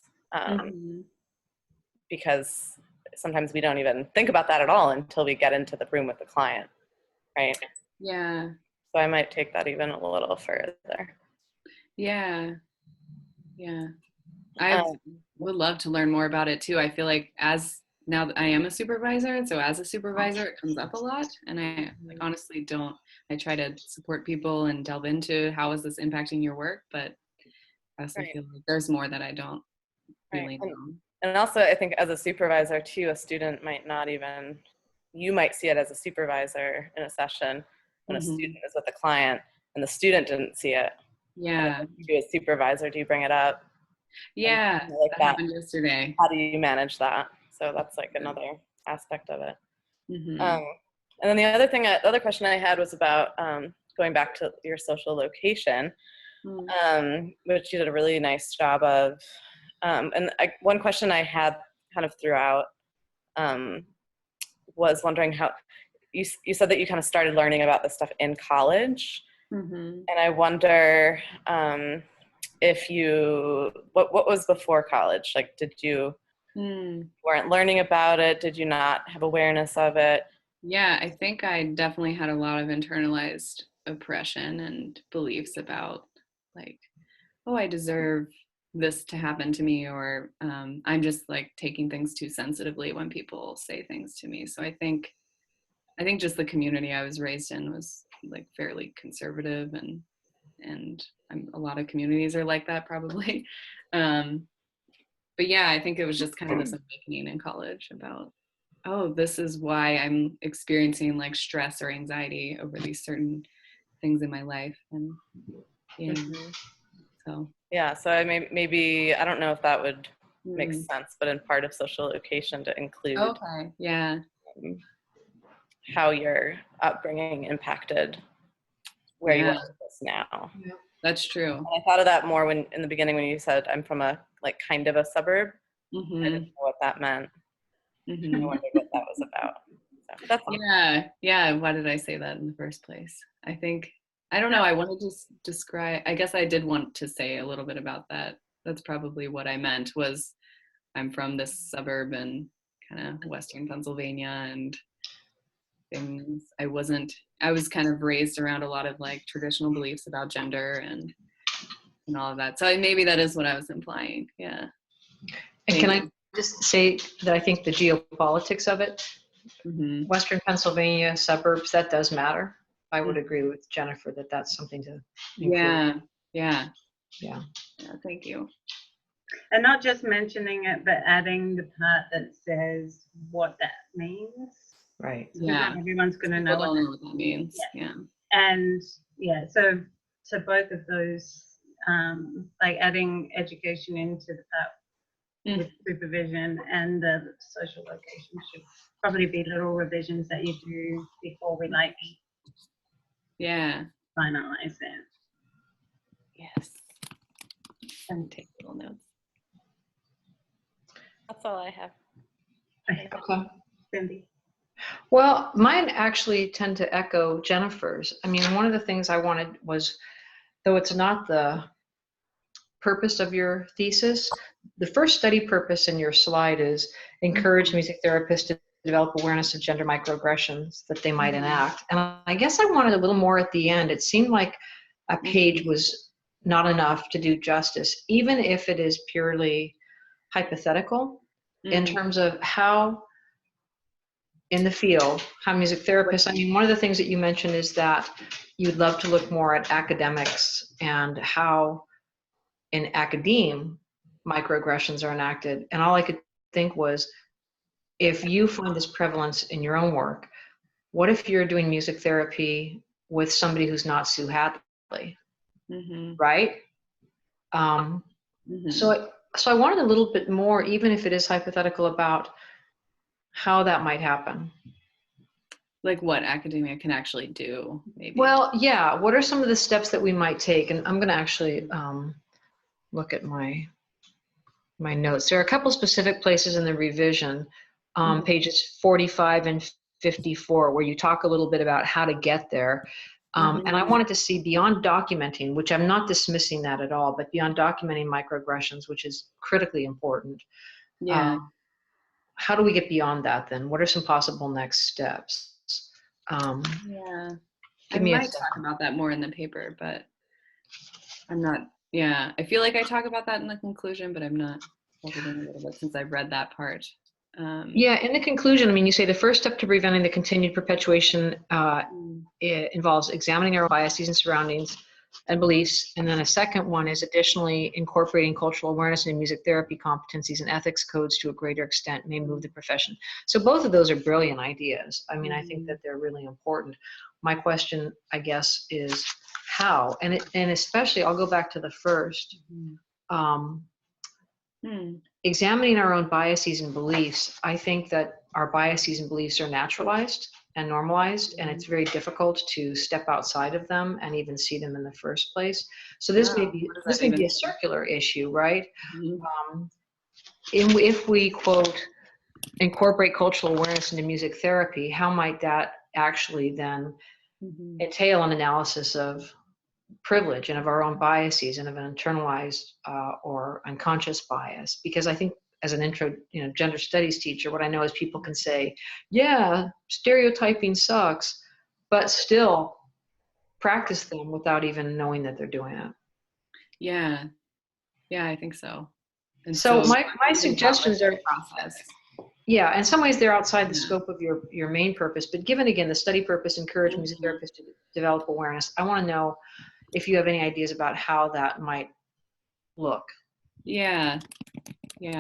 because sometimes we don't even think about that at all until we get into the room with the client, right? Yeah. So I might take that even a little further. Yeah. Yeah. I would love to learn more about it too. I feel like now that I am a supervisor, so as a supervisor, it comes up a lot. And I honestly I try to support people and delve into how is this impacting your work, but I also feel like there's more that I don't really know. And also I think as a supervisor too, a student you might see it as a supervisor in a session when a student is with a client and the student didn't see it. Yeah. You as supervisor, do you bring it up? Yeah, like that happened yesterday. How do you manage that? So that's like another aspect of it. And then the other question I had was about going back to your social location, which you did a really nice job of. One question I had kind of throughout was wondering how you said that you kind of started learning about this stuff in college, and I wonder if what was before college? Like, did you weren't learning about it? Did you not have awareness of it? Yeah, I think I definitely had a lot of internalized oppression and beliefs about like, oh, I deserve this to happen to me, or I'm just like taking things too sensitively when people say things to me. So I think just the community I was raised in was like fairly conservative, and a lot of communities are like that probably. But yeah, I think it was just kind of this awakening in college about, oh, this is why I'm experiencing like stress or anxiety over these certain things in my life. And so maybe I don't know if that would make sense, but in part of social location to include how your upbringing impacted where you are with this now. Yeah, that's true. And I thought of that more in the beginning when you said I'm from a like kind of a suburb. I didn't know what that meant. I wondered what that was about. So that's all. Yeah. Why did I say that in the first place? I don't know. I wanted to describe, I guess I did want to say a little bit about that. That's probably what I meant, was I'm from this suburb in kind of Western Pennsylvania, and things I was kind of raised around a lot of like traditional beliefs about gender and all of that. So maybe that is what I was implying. Yeah. And can I just say that I think the geopolitics of it, Western Pennsylvania suburbs, that does matter. I would agree with Jennifer that that's something to include. Yeah. Thank you. And not just mentioning it, but adding the part that says what that means. Right. Yeah. Everyone's going to know what that means. Yeah. And so both of those, like adding education into the part with supervision and the social location should probably be little revisions that you do before we finalize it. Yes. And take little notes. That's all I have. Okay. Cindy. Well, mine actually tend to echo Jennifer's. I mean, one of the things I wanted was, though it's not the purpose of your thesis, the first study purpose in your slide is encourage music therapists to develop awareness of gender microaggressions that they might enact. And I guess I wanted a little more at the end. It seemed like a page was not enough to do justice, even if it is purely hypothetical in terms of how in the field, how music therapists, I mean, one of the things that you mentioned is that you'd love to look more at academics and how in academe microaggressions are enacted. And all I could think was, if you find this prevalence in your own work, what if you're doing music therapy with somebody who's not Sue Hadley, right? So I wanted a little bit more, even if it is hypothetical, about how that might happen. Like what academia can actually do, maybe. Well, yeah. What are some of the steps that we might take? And I'm going to actually look at my notes. There are a couple specific places in the revision, pages 45 and 54, where you talk a little bit about how to get there. And I wanted to see beyond documenting, which I'm not dismissing that at all, but beyond documenting microaggressions, which is critically important. Yeah. How do we get beyond that then? What are some possible next steps? Yeah. I Give me a might talk about that more in the paper, but I'm not, yeah. I feel like I talk about that in the conclusion, but I'm not holding a little bit since I've read that part. Yeah, in the conclusion, I mean, you say the first step to preventing the continued perpetuation it involves examining our biases and surroundings and beliefs. And then a second one is additionally incorporating cultural awareness and music therapy competencies and ethics codes to a greater extent may move the profession. So both of those are brilliant ideas. I mean, I think that they're really important. My question, I guess, is how? And especially, I'll go back to the first. Examining our own biases and beliefs, I think that our biases and beliefs are naturalized and normalized, and it's very difficult to step outside of them and even see them in the first place. So this may be a circular issue, right? If we, quote, incorporate cultural awareness into music therapy, how might that actually then entail an analysis of privilege and of our own biases and of an internalized or unconscious bias? Because I think as an gender studies teacher, what I know is people can say, yeah, stereotyping sucks, but still practice them without even knowing that they're doing it. Yeah, I think so. And so my suggestions are, process. Yeah, in some ways they're outside the scope of your main purpose, but given again the study purpose, encourage music therapists to develop awareness, I want to know if you have any ideas about how that might look. Yeah,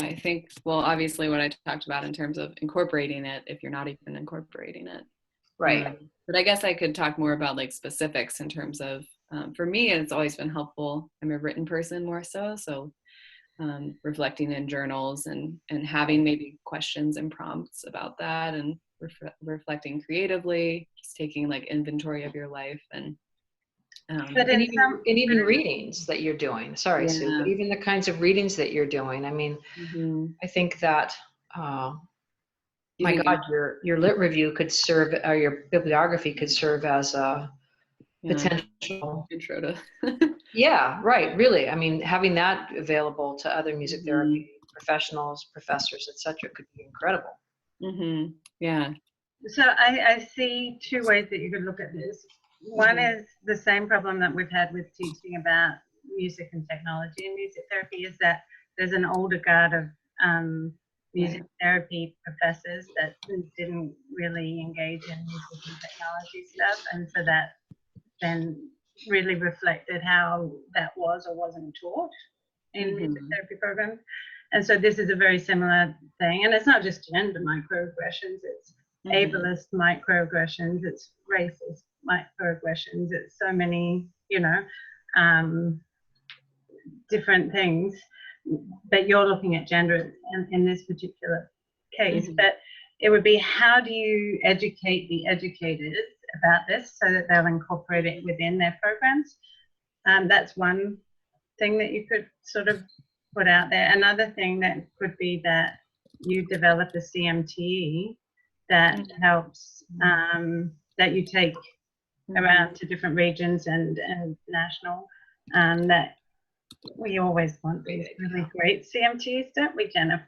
I think, well, obviously what I talked about in terms of incorporating it, if you're not even incorporating it. Right. But I guess I could talk more about like specifics in terms of, for me, it's always been helpful. I'm a written person more so reflecting in journals and having maybe questions and prompts about that, and reflecting creatively, just taking like inventory of your life and even readings that you're doing. Sorry, Sue, but even the kinds of readings that you're doing. I mean, I think that, my God, your lit review could serve, or your bibliography could serve as a potential intro to. Yeah, right. Really. I mean, having that available to other music therapy professionals, professors, etc., could be incredible. Yeah. So I see two ways that you could look at this. One is the same problem that we've had with teaching about music and technology in music therapy, is that there's an older guard of music therapy professors that didn't really engage in music and technology stuff, and so that then really reflected how that was or wasn't taught in music therapy programs. And so this is a very similar thing, and it's not just gender microaggressions, it's ableist microaggressions, it's racist microaggressions, it's so many, different things, but you're looking at gender in this particular case. But it would be, how do you educate the educators about this so that they'll incorporate it within their programs? That's one thing that you could sort of put out there. Another thing that could be that you develop a CMTE that helps, that you take around to different regions and national, that we always want these really great CMTs, don't we, Jennifer?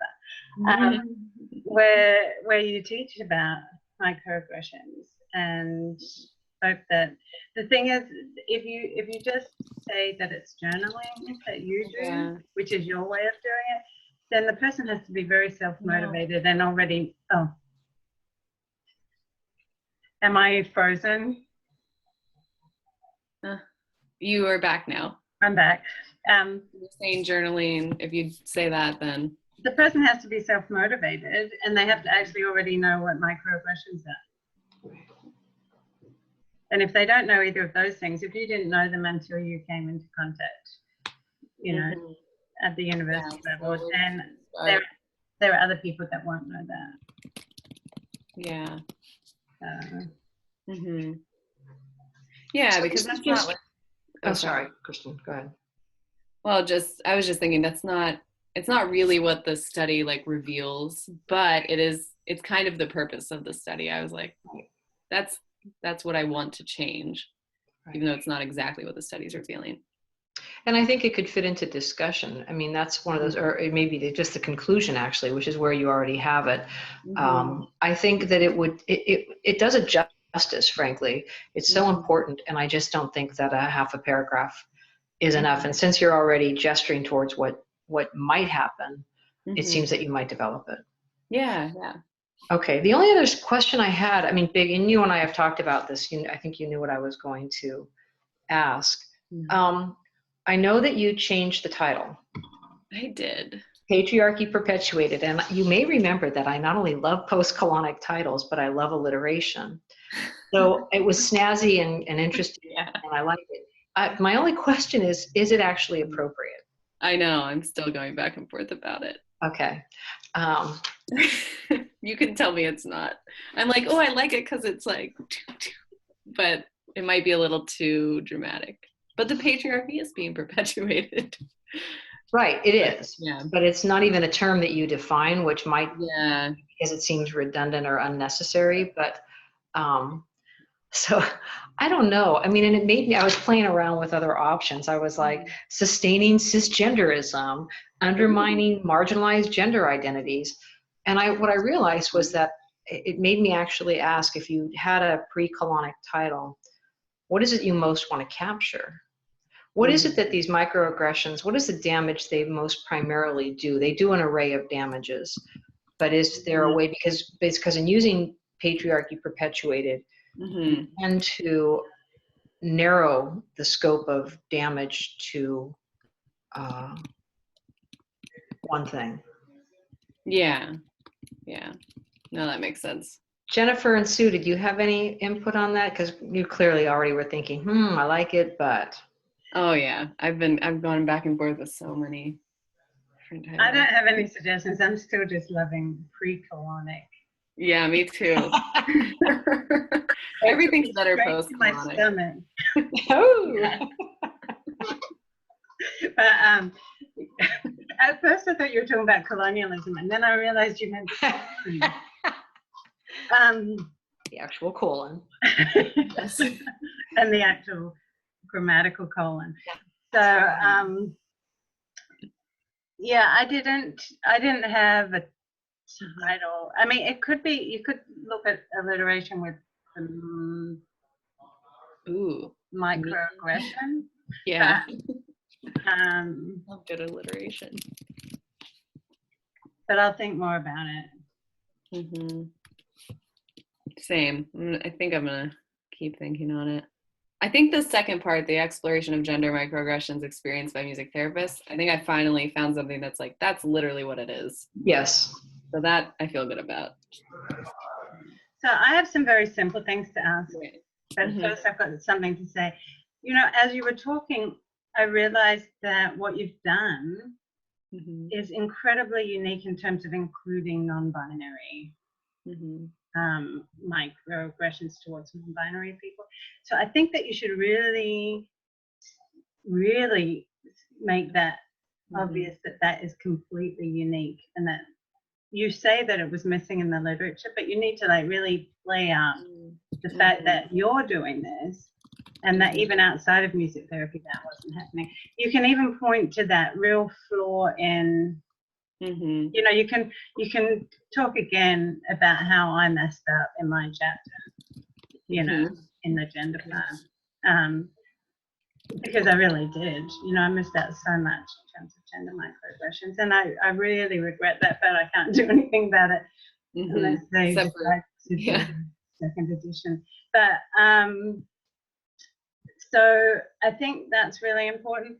Where you teach about microaggressions, and hope that the thing is, if you just say that it's journaling that you do, which is your way of doing it, then the person has to be very self-motivated and already. Oh, am I frozen? You are back now. I'm back. You're saying journaling, if you say that, then the person has to be self-motivated, and they have to actually already know what microaggressions are. And if they don't know either of those things, if you didn't know them until you came into contact, you know, at the university level, then there are other people that won't know that. Yeah. Yeah, because that's not like, oh, sorry, Kristen, go ahead. Well, I was just thinking it's not really what the study like reveals, but it's kind of the purpose of the study. I was like, that's what I want to change, even though it's not exactly what the study's revealing. And I think it could fit into discussion. I mean, that's one of those, or maybe just the conclusion actually, which is where you already have it. I think that it does it justice, frankly. It's so important, and I just don't think that a half a paragraph is enough. And since you're already gesturing towards what might happen, it seems that you might develop it. Yeah. Okay. The only other question I had, I mean, Big, and you and I have talked about this. I think you knew what I was going to ask. I know that you changed the title. I did. Patriarchy Perpetuated. And you may remember that I not only love post-colonic titles, but I love alliteration. So it was snazzy and interesting, and I like it. My only question is it actually appropriate? I know. I'm still going back and forth about it. Okay. You can tell me it's not. I'm like, oh, I like it because it's like, but it might be a little too dramatic. But the patriarchy is being perpetuated. Right, it is. Yeah. But it's not even a term that you define, which might, because it seems redundant or unnecessary. But so I don't know. I mean, and it made me, I was playing around with other options. I was like, sustaining cisgenderism, undermining marginalized gender identities. And what I realized was that it made me actually ask, if you had a pre-colonic title, what is it you most want to capture? What is it that these microaggressions, what is the damage they most primarily do? They do an array of damages, but is there a way, because in using patriarchy perpetuated, and to narrow the scope of damage to one thing. Yeah. No, that makes sense. Jennifer and Sue, did you have any input on that? Because you clearly already were thinking, I like it, but. Oh yeah, I've gone back and forth with so many different titles. I don't have any suggestions. I'm still just loving pre-colonic. Yeah, me too. Everything's better post-colonic. My stomach. Oh. But at first I thought you were talking about colonialism, and then I realized you meant the actual colon. Yes. And the actual grammatical colon. So yeah, I didn't have a title. I mean, it could be, you could look at alliteration with microaggression. Yeah. But, good alliteration. But I'll think more about it. Same. I think I'm gonna keep thinking on it. I think the second part, the exploration of gender microaggressions experienced by music therapists, I think I finally found something that's like, that's literally what it is. Yes. So that I feel good about. So I have some very simple things to ask. But first I've got something to say. You know, as you were talking, I realized that what you've done is incredibly unique in terms of including non-binary microaggressions towards non-binary people. So I think that you should really, really make that obvious, that that is completely unique, and that you say that it was missing in the literature, but you need to like really play up the fact that you're doing this, and that even outside of music therapy that wasn't happening. You can even point to that real flaw in, you know, you can talk again about how I messed up in my chapter, you know, in the gender plan, because I really did. You know, I missed out so much in terms of gender microaggressions, and I really regret that, but I can't do anything about it unless they decide to do second edition. But so I think that's really important.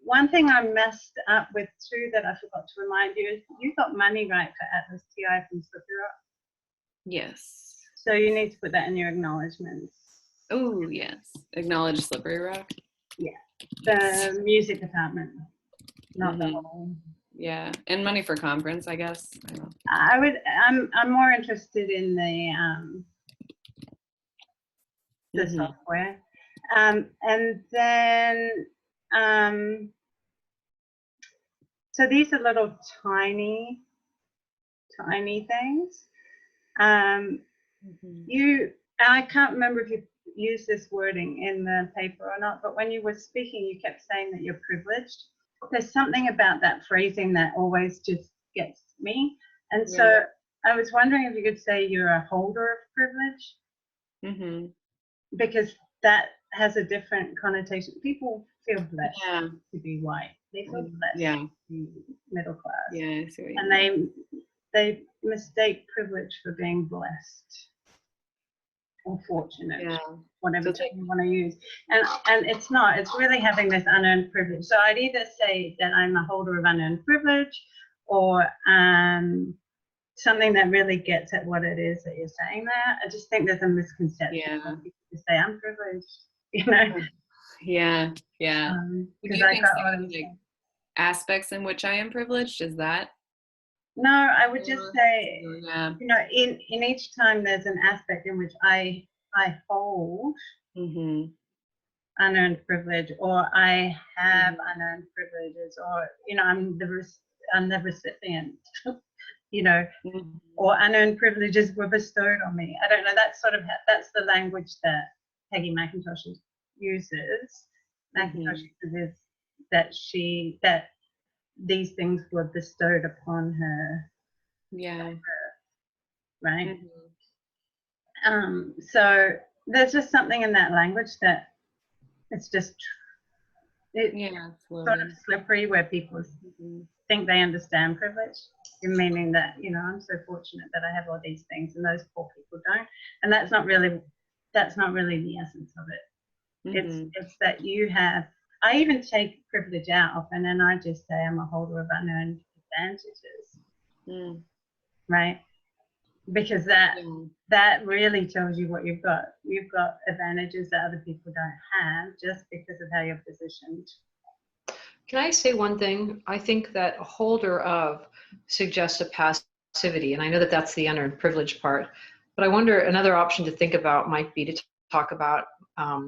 One thing I messed up with too that I forgot to remind you is you got money right for Atlas TI from Slippery Rock. Yes. So you need to put that in your acknowledgements. Oh, yes. Acknowledge Slippery Rock. Yeah. The music department, not the whole. Yeah, and money for conference, I guess. I don't know. I'm more interested in the software. And then, so these are little tiny things. I can't remember if you used this wording in the paper or not, but when you were speaking, you kept saying that you're privileged. There's something about that phrasing that always just gets me. And so I was wondering if you could say you're a holder of privilege, because that has a different connotation. People feel blessed to be white. They feel blessed to be middle class. Yeah, I see what you and mean. they mistake privilege for being blessed or fortunate, whatever term you want to use. And it's not. It's really having this unearned privilege. So I'd either say that I'm a holder of unearned privilege, or something that really gets at what it is that you're saying there. I just think there's a misconception when people say I'm privileged, you know. Because I got all these aspects in which I am privileged. Is that? No, I would just say, you know, in each time there's an aspect in which I hold unearned privilege, or I have unearned privileges, or, you know, I'm the recipient, you know, or unearned privileges were bestowed on me. I don't know. That's sort of that's the language that Peggy McIntosh uses. McIntosh uses that these things were bestowed upon her. Right. So there's just something in that language that it's just sort of slippery, where people think they understand privilege, meaning that, you know, I'm so fortunate that I have all these things and those poor people don't. And that's not really the essence of it. It's that you have. I even take privilege out often, and I just say I'm a holder of unearned advantages, right? Because that really tells you what you've got. You've got advantages that other people don't have just because of how you're positioned. Can I say one thing? I think that a holder of suggests a passivity, and I know that that's the unearned privilege part, but I wonder another option to think about might be to talk about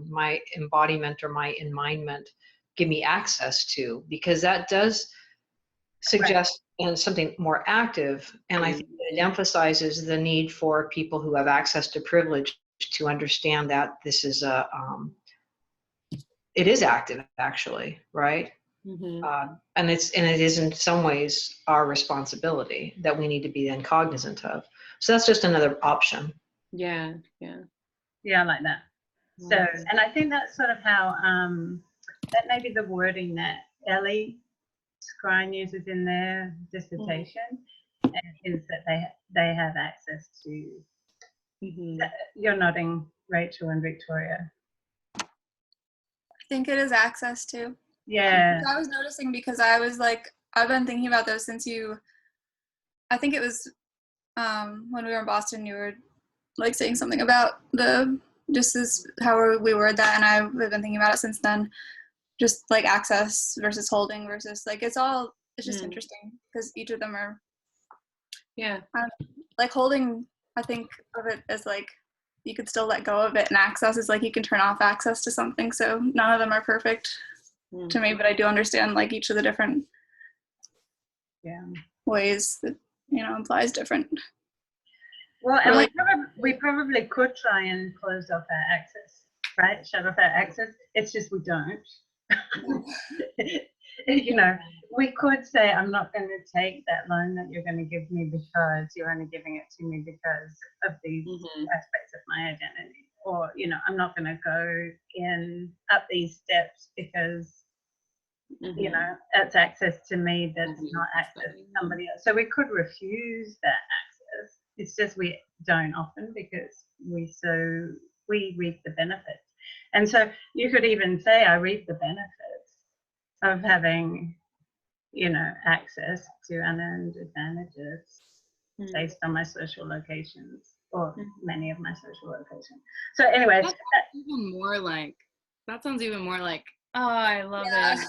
my embodiment or my enmindment, give me access to, because that does suggest and something more active, and I think it emphasizes the need for people who have access to privilege to understand that this is it is active, actually, right? And it is in some ways our responsibility that we need to be then cognizant of. So that's just another option. Yeah, I like that. So, and I think that's sort of how that may be the wording that Ellie Scrine uses in their dissertation, is that they have access to. You're nodding, Rachel and Victoria. I think it is access to. Yeah. I was noticing, because I was like, I've been thinking about those since I think it was when we were in Boston, you were like saying something about just as how we word that, and I've been thinking about it since then. Just like access versus holding versus like it's just interesting, because each of them are like holding. I think of it as like you could still let go of it, and access is like you can turn off access to something. So none of them are perfect to me, but I do understand like each of the different ways that implies different. Well, and Really? we probably could try and close off our access, right? Shut off our access. It's just we don't. We could say, I'm not going to take that loan that you're going to give me because you're only giving it to me because of these aspects of my identity. Or, I'm not going to go up these steps because, it's access to me that's not access to somebody else. So we could refuse that access. It's just we don't often because we reap the benefits. And so you could even say, I reap the benefits of having, access to unearned advantages based on my social locations or many of my social locations. So anyway, that sounds even more like, oh, I love it.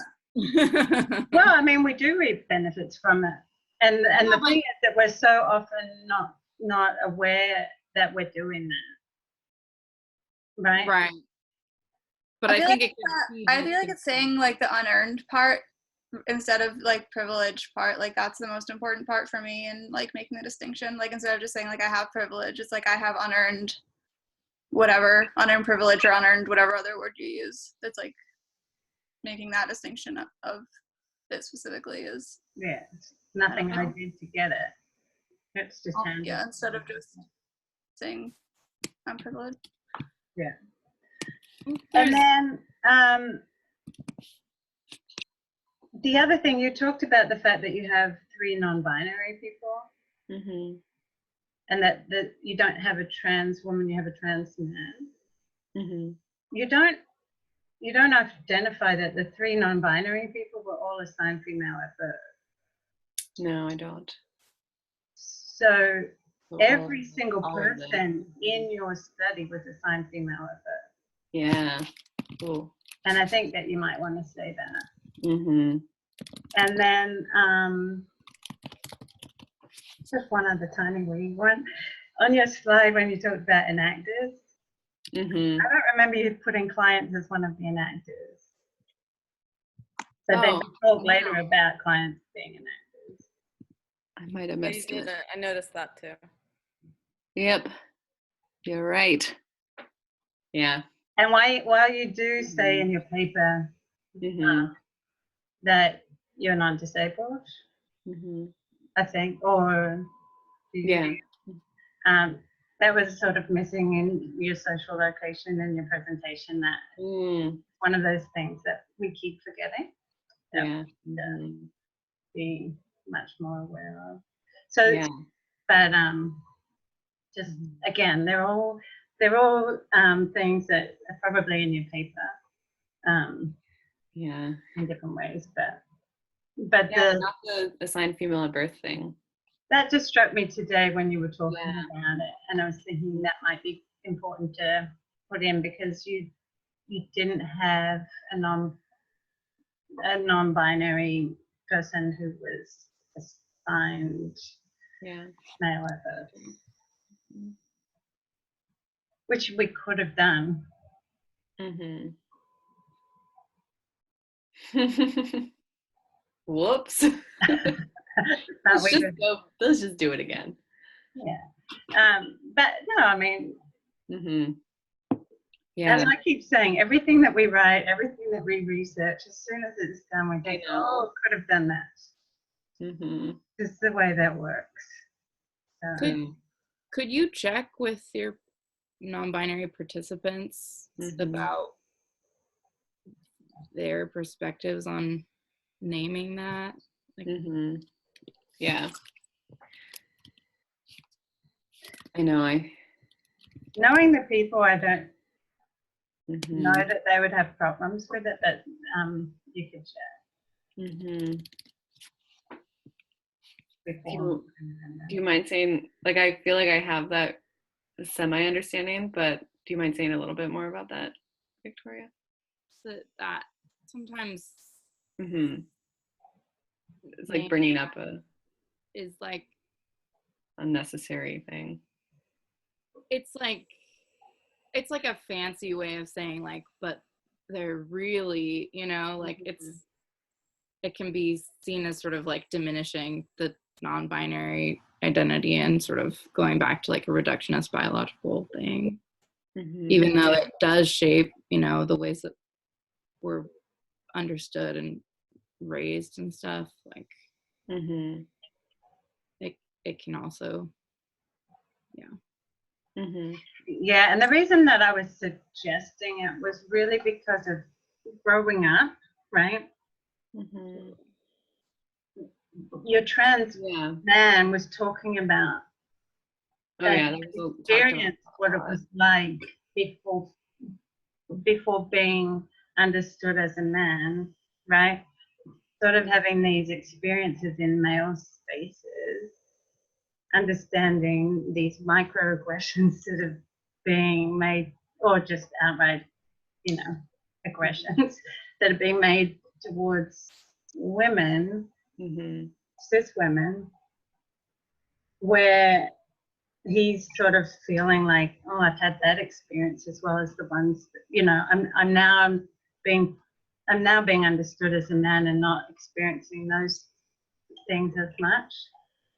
Well, I mean, we do reap benefits from it. And the thing is that we're so often not aware that we're doing that. Right? Right. But I think I feel like it's saying like the unearned part instead of like privilege part. Like that's the most important part for me, and like making the distinction. Like instead of just saying like I have privilege, it's like I have unearned whatever, unearned privilege or unearned whatever other word you use. That's like making that distinction of it specifically is. Yeah, it's nothing I did to get it. It's just yeah, instead of just saying I'm privileged. Yeah. And then the other thing, you talked about the fact that you have 3 non-binary people, and that you don't have a trans woman, you have a trans man. You don't identify that the 3 non-binary people were all assigned female at birth. No, I don't. So every single person in your study was assigned female at birth. Yeah. Cool. And I think that you might want to say that. And then just one other tiny wee one. On your slide when you talked about enactors, I don't remember you putting clients as one of the enactors. But then you talk later about clients being enactors. I might have missed it. I noticed that too. Yep. You're right. Yeah. And while you do say in your paper that you're non-disabled, I think, or that was sort of missing in your social location and your presentation. That one of those things that we keep forgetting. Be much more aware of. So, but just again, they're all things that are probably in your paper. In different ways, but not the assigned female at birth thing. That just struck me today when you were talking about it, and I was thinking that might be important to put in because you didn't have a non-binary person who was assigned male at birth, which we could have done. Whoops. Let's just do it again. Yeah. But no, I mean, yeah. And I keep saying everything that we write, everything that we research, as soon as it's done, we think, oh, could have done that. It's the way that works. Could you check with your non-binary participants about their perspectives on naming that? Yeah. I know. Knowing the people, I don't know that they would have problems with it, but you could check. Do you mind saying, like, I feel like I have that semi-understanding, but do you mind saying a little bit more about that, Victoria? So that sometimes it's like bringing up is like unnecessary thing. It's like a fancy way of saying like, but they're really, like it can be seen as sort of like diminishing the non-binary identity and sort of going back to like a reductionist biological thing, Mhm. even though it does shape, you know, the ways that we're understood and raised and stuff. Like Mhm. it can also, yeah. Mhm. Yeah, and the reason that I was suggesting it was really because of growing up, right? Mhm. Your trans Yeah. man was talking about Oh yeah, that that was talked about experience, what it a lot. was like before being understood as a man, right? Sort of having these experiences in male spaces, understanding these microaggressions that are being made, or just outright, you know, aggressions that are being made towards women, Mhm. cis women, where he's sort of feeling like, oh, I've had that experience as well as the ones that, you know, I'm now being understood as a man and not experiencing those things as much,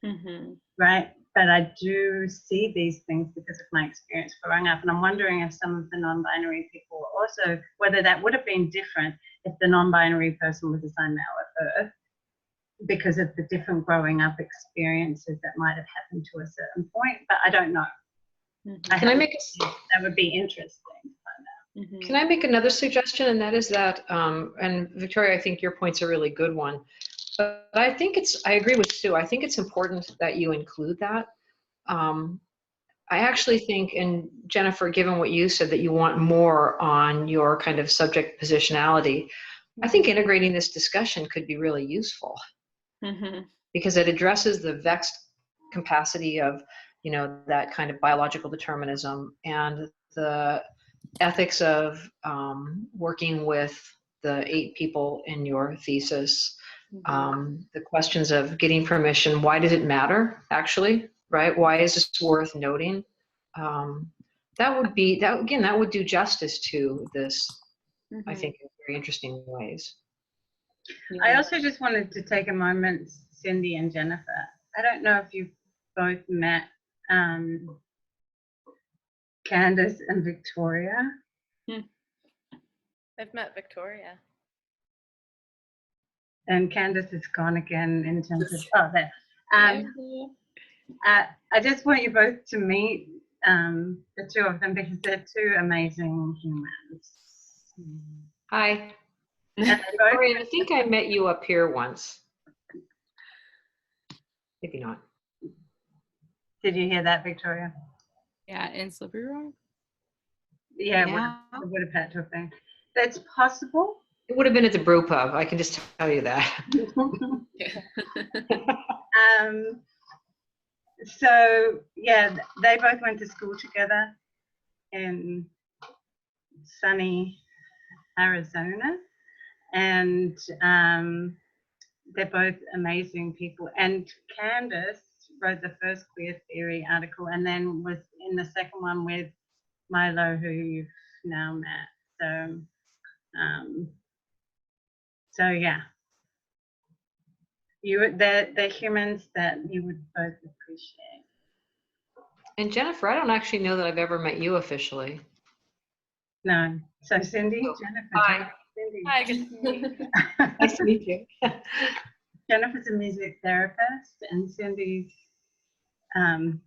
Mhm. right? But I do see these things because of my experience growing up, and I'm wondering if some of the non-binary people also, whether that would have been different if the non-binary person was assigned male at birth, because of the different growing up experiences that might have happened to a certain point, but I don't know. Can I make That would be interesting to find out. Mhm. Can I make another suggestion? And that is that, and Victoria, I think your point's a really good one. But I think I agree with Sue. I think it's important that you include that. I actually think, and Jennifer, given what you said, that you want more on your kind of subject positionality, I think integrating this discussion could be really useful Mhm. because it addresses the vexed capacity of, you know, that kind of biological determinism and the ethics of working with the 8 people in your thesis, the questions of getting permission, why does it matter actually, right? Why is this worth noting? That would do justice to this, I think, in very interesting ways. I also just wanted to take a moment, Cindy and Jennifer. I don't know if you've both met Candace and Victoria. I've met Victoria. And Candace is gone again in terms of, oh, there. I just want you both to meet the two of them because they're two amazing humans. Hi. And they both, Victoria, I think I met you up here once. Maybe not. did you hear that, Victoria? Yeah, in Slippery Rock. Yeah, the Wood Patch thing. That's possible. It would have been at the brew pub. I can just tell you that. So yeah, they both went to school together in sunny Arizona, and they're both amazing people. And Candace wrote the first queer theory article, and then was in the second one with Milo, who you've now met. So yeah, they're humans that you would both appreciate. And Jennifer, I don't actually know that I've ever met you officially. No, so Cindy, Oh, Jennifer. hi. Cindy. Hi, good to meet you. Nice to meet you. Jennifer's a music therapist, and Cindy's a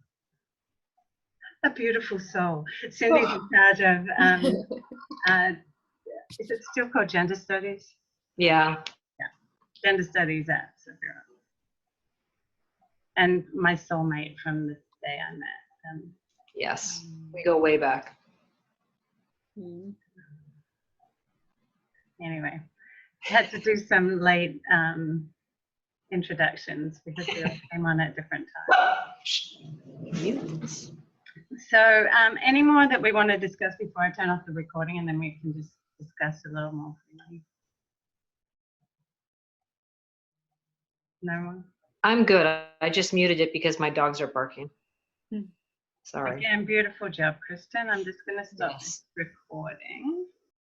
beautiful soul. Cindy's in charge of, is it still called gender studies? Yeah. Yeah, gender studies at Severa. And my soulmate from the day I met. Yes. We go way back. Anyway, I had to do some late introductions because we all came on at different times. So any more that we want to discuss before I turn off the recording, and then we can just discuss a little more freely? No one? I'm good. I just muted it because my dogs are barking. Sorry. Again, beautiful job, Kristen. I'm just going to stop Yes. recording.